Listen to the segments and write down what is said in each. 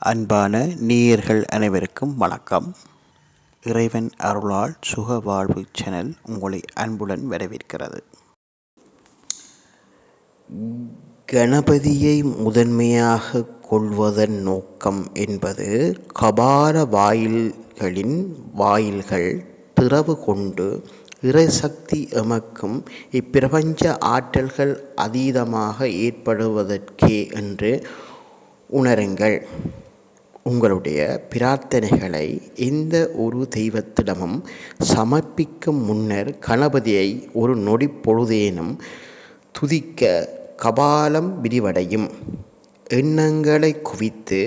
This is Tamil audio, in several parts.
அன்பான நேயர்கள் அனைவருக்கும் வணக்கம். இறைவன் அருளால் சுக வாழ்வு சேனல் உங்களை அன்புடன் வரவேற்கிறது. கணபதியை முதன்மையாக கொள்வதன் நோக்கம் என்பது கபால வாயில்களின் வாயில்கள் திறவு கொண்டு இறைசக்தி எமக்கும் இப்பிரபஞ்ச ஆற்றல்கள் அதீதமாக ஏற்படுவதற்கே என்று உணருங்கள். உங்களுடைய பிரார்த்தனைகளை எந்த ஒரு தெய்வத்திடமும் சமர்ப்பிக்கும் முன்னர் கணபதியை ஒரு நொடி பொழுதேனும் துதிக்க கபாலம் விரிவடையும். எண்ணங்களை குவித்து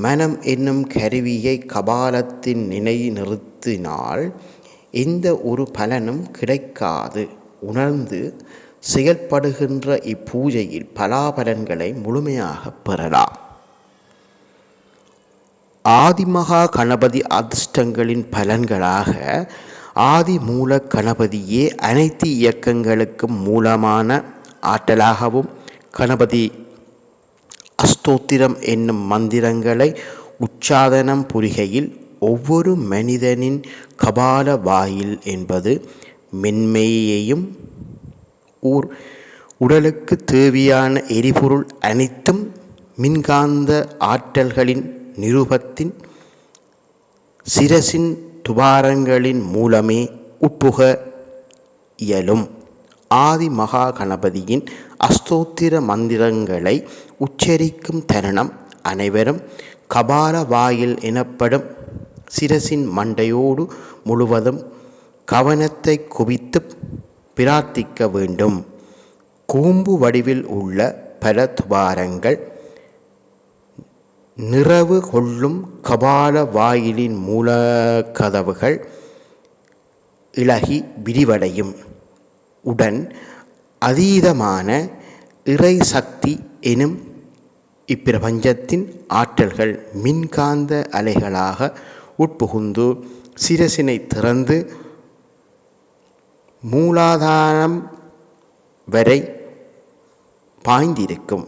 மனம் என்னும் கருவியை கபாலத்தின் நிலை நிறுத்தினால் எந்த ஒரு பலனும் கிடைக்காது. உணர்ந்து செயல்படுகின்ற இப்பூஜையில் பலாபலன்களை முழுமையாக பெறலாம். ஆதிமகா கணபதி அதிர்ஷ்டங்களின் பலன்களாக ஆதி மூல கணபதியே அனைத்து இயக்கங்களுக்கும் மூலமான ஆற்றலாகவும் கணபதி அஸ்தோத்திரம் என்னும் மந்திரங்களை உச்சாதனம் புரிகையில் ஒவ்வொரு மனிதனின் கபால வாயில் என்பது மென்மையையும் உடலுக்கு தேவையான எரிபொருள் அனைத்தும் மின்காந்த ஆற்றல்களின் நிருபத்தின் சிரசின் துவாரங்களின் மூலமே உட்புக இயலும். ஆதி மகா கணபதியின் அஸ்தோத்திர மந்திரங்களை உச்சரிக்கும் தருணம் அனைவரும் கபால வாயில் எனப்படும் சிரசின் மண்டையோடு முழுவதும் கவனத்தை குவித்து பிரார்த்திக்க வேண்டும். கூம்பு வடிவில் உள்ள பல துவாரங்கள் நிறைவு கொள்ளும் கபால வாயிலின் மூலக்கதவுகள் இளகி விரிவடையும். உடன் அதீதமான இறை சக்தி எனும் இப்பிரபஞ்சத்தின் ஆற்றல்கள் மின்காந்த அலைகளாக உட்புகுந்து சிரசினை திறந்து மூலாதாரம் வரை பாய்ந்திருக்கும்.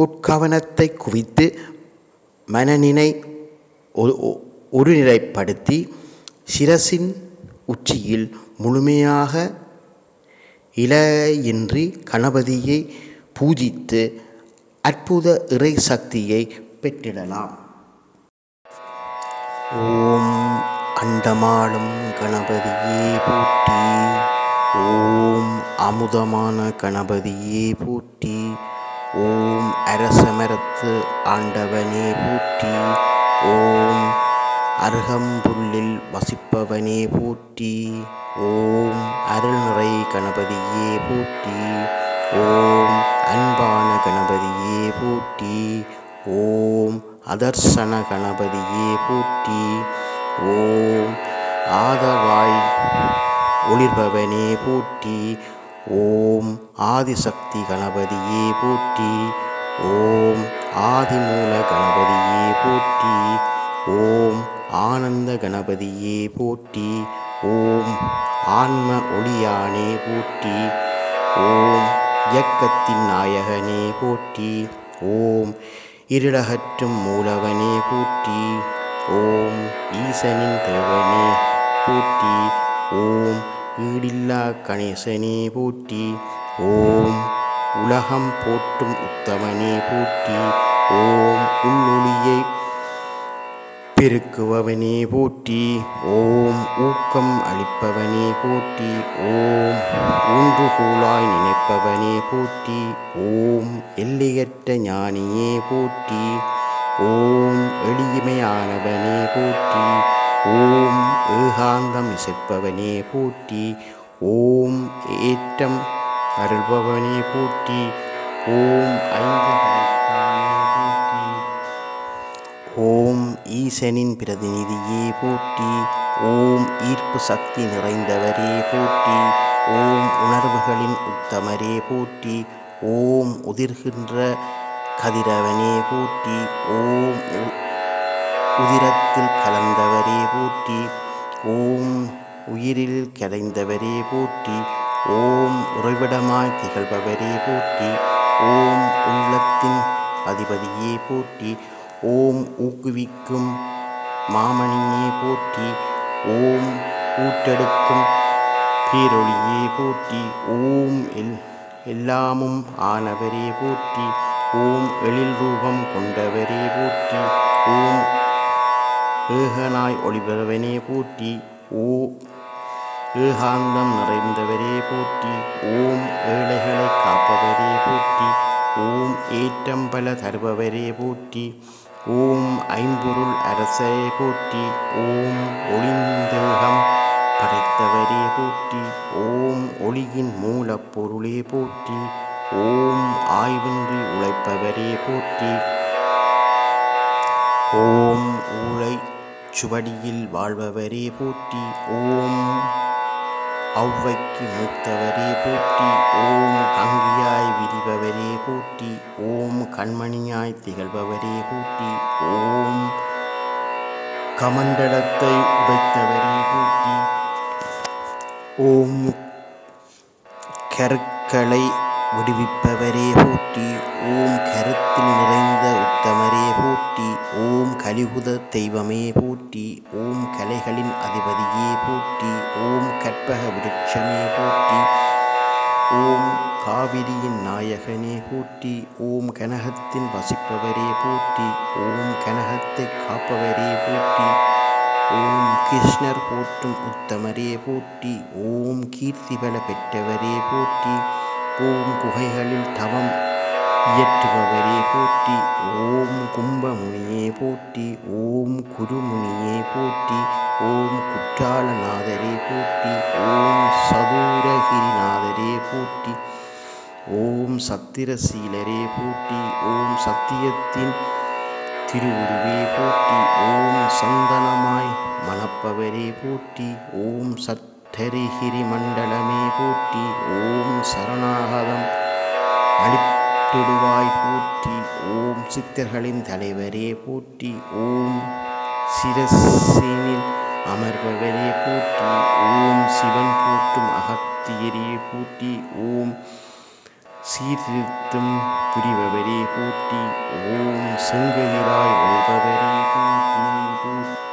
உட்கவனத்தை குவித்து மனநினை ஒருநிலைப்படுத்தி சிரசின் உச்சியில் முழுமையாக இலையின்றி கணபதியை பூஜித்து அற்புத இறை சக்தியை பெற்றிடலாம். ஓம் அண்டமாளும் கணபதியே போற்றி. ஓம் அமுதமான கணபதியே போற்றி. ஓம் அரசமரத்து ஆண்டவனே போற்றி. ஓம் அருகம்புல்லில் வசிப்பவனே போற்றி. ஓம் அருள்நிறை கணபதியே போற்றி. ஓம் அன்பான கணபதியே போற்றி. ஓம் அதர்சன கணபதியே போற்றி. ஓம் ஆதவாய் ஒளிர்பவனே போற்றி. ஓம் ஆதிசக்தி கணபதியே போற்றி. ஓம் ஆதிமூல கணபதியே போற்றி. ஓம் ஆனந்த கணபதியே போற்றி. ஓம் ஆன்ம ஒளியானே போற்றி. ஓம் இயக்கத்தின் நாயகனே போற்றி. ஓம் இருளகற்றும் மூலவனே போற்றி. ஓம் ஈசனின் தேவனே போற்றி. ஓம் ஈடில்லா கணேசனே போற்றி. ஓம் உலகம் போற்றும் உத்தமனே போற்றி. ஓம் உள்ளொளியை பெருக்குபவனே போற்றி. ஓம் ஊக்கம் அளிப்பவனே போற்றி. ஓம் ஊன்றுகோலாய் நினைப்பவனே போற்றி. ஓம் எல்லையற்ற ஞானியே போற்றி. ஓம் எளிமையானவனே போற்றி. ஓம் ஏகாந்தம் இசைப்பவனே போற்றி. ஓம் ஏற்றம் அருள்பவனே போற்றி. ஓம் ஐந்து போற்றி. ஓம் ஈசனின் பிரதிநிதியே போற்றி. ஓம் ஈர்ப்பு சக்தி நிறைந்தவரே போற்றி. ஓம் உணர்வுகளின் உத்தமரே போற்றி. ஓம் உதிர்கின்ற கதிரவனே போற்றி. ஓம் உதிரத்தில் கலந்தவரே போற்றி. ஓம் உயிரில் கரைந்தவரே போற்றி. ஓம் உறைவிடமாய் திகழ்பவரே போற்றி. ஓம் உள்ளத்தின் அதிபதியே போற்றி. ஓம் ஊக்குவிக்கும் மாமணியே போற்றி. ஓம் ஊற்றெடுக்கும் பேரொளியே போற்றி. ஓம் எல்லாமும் ஆனவரே போற்றி. ஓம் எழில் ரூபம் கொண்டவரே போற்றி. ஓம் ஏகனாய் ஒளிபவனே போற்றி. ஏகாந்தம் நிறைந்தவரே போற்றி. ஓம் ஏழைகளை காப்பவரே போற்றி. ஓம் ஏற்றம்பல தருபவரே போற்றி. ஓம் ஐம்பொருள் அரசரே போற்றி. ஓம் ஒளிந்தேகம் படைத்தவரே போற்றி. ஓம் ஒளியின் மூலப்பொருளே போற்றி. ஓம் ஆய்வின்றி உழைப்பவரே போற்றி. ஓம் ஊழை சுவடியில் வாழ்பவரே போற்றி. ஓம் ஔவைக்கு மூத்தவரே போற்றி. ஓம் கங்கியாய் விரிபவரே போற்றி. ஓம் கண்மணியாய் திகழ்பவரே போற்றி. ஓம் கமண்டலத்தை உடைத்தவரே போற்றி. ஓம் கருக்களை விடுவிப்பவரே போற்றி. ஓம் கருத்தில் நிறைந்த உத்தமரே போற்றி. ஓம் கலியுக தெய்வமே போற்றி. ஓம் கலைகளின் அதிபதியே போற்றி. ஓம் கற்பக விருட்சமே போற்றி. ஓம் காவிரியின் நாயகனே போற்றி. ஓம் கனகத்தின் வசிப்பவரே போற்றி. ஓம் கனகத்தை காப்பவரே போற்றி. ஓம் கிருஷ்ணர் போற்றும் உத்தமரே போற்றி. ஓம் கீர்த்திபல பெற்றவரே போற்றி. ஓம் குகைகளில் தவம் இயற்றுபவரே போற்றி. ஓம் கும்பமுனியே போற்றி. ஓம் குருமுனியே போற்றி. ஓம் குற்றாலநாதரே போற்றி. ஓம் சதுரகிரிநாதரே போற்றி. ஓம் சத்திரசீலரே போற்றி. ஓம் சத்தியத்தின் திருவுருவே போற்றி. ஓம் சந்தனமாய் மணப்பவரே போற்றி. ஓம் சட்டரிகிரி மண்டலமே போற்றி. ஓம் சரணாகதம் அளித்திடுவாய் போற்றி. ஓம் சித்தர்களின் தலைவரே போற்றி. ஓம் சிரசினில் அமர்பவரே போற்றி. ஓம் சிவன் போற்றும் அகத்தியரே போற்றி. ஓம் சீர்திருத்தம் புரிபவரே போற்றி. ஓம் செங்கதிராய் ஒளிர்பவரே போற்றி.